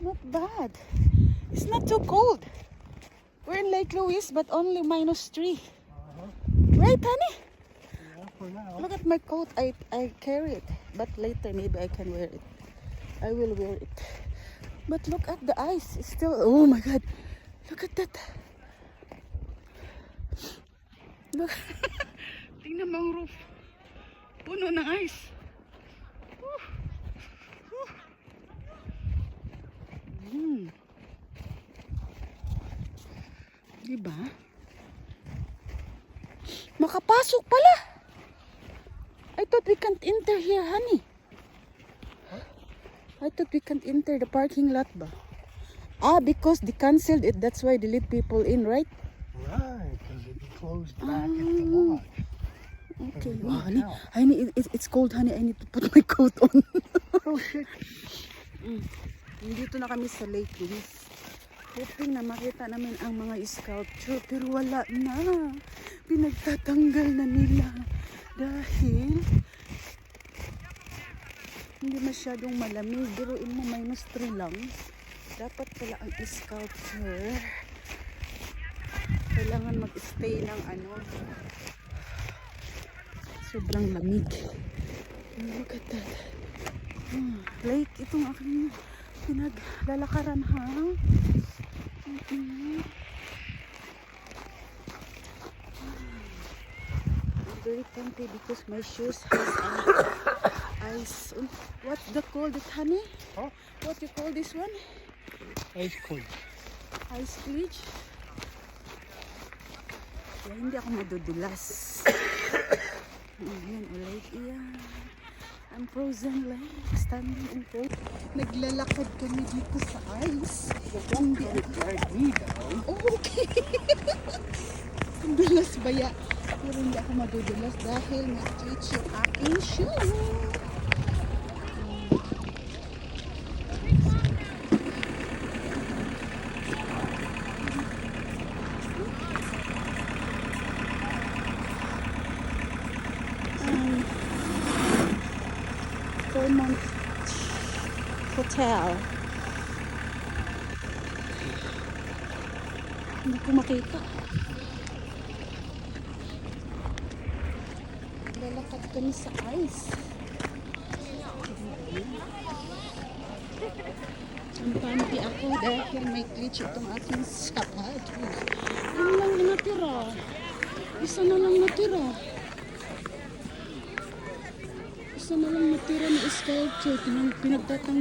Not bad. It's not too cold. We're in Lake Louise, but only -3. Right, honey? Yeah, for now. Look at my coat. I carry it, but later maybe I can wear it. I will wear it. But look at the ice. It's still. Oh my God! Look at that. Look. Tingnan mo ang roof. Puno ng ice. Woo. Woo. Diba? Makapasok pala. I thought we can't enter here, honey. I thought we can't enter the parking lot ba? Because they canceled it. That's why they let people in, right? Right, because it closed back at the lodge. Okay. And we Oh, walked honey, out. it's cold, honey. I need to put my coat on. Oh shit. Dito na kami sa Lake Louise. Hoping na makita namin ang mga sculpture, pero wala na. Pinagtatanggal na nila. Dahil hindi masyadong malamig. Biruin mo, -3 lang. Dapat pala ang sculpture. Kailangan mag-stay ng sobrang lamig. Look at that. Lake, itong aking pinaglalakaran, ha? I'm very tempted because my shoes has ice. What's the called it, honey? Huh? What you call this one? Ice cream. Ice cleach. Kaya hindi ako madudulas. Ayan, ulit iyan. Ang frozen lake. Standing in cold. Naglalakad kami dito sa ice. Hindi ako. Oh, okay. Ang dulas baya. Pero hindi ako madudulas dahil na-cleach yung aking shoe. Fairmont Hotel. Hindi ko makita. Lalakad kami sa ice. Ang panty ako dahil may glitch itong aking sapatos. Yun lang natira. Isa na lang natira. Isa na lang natira na sculpture. Pinagtatang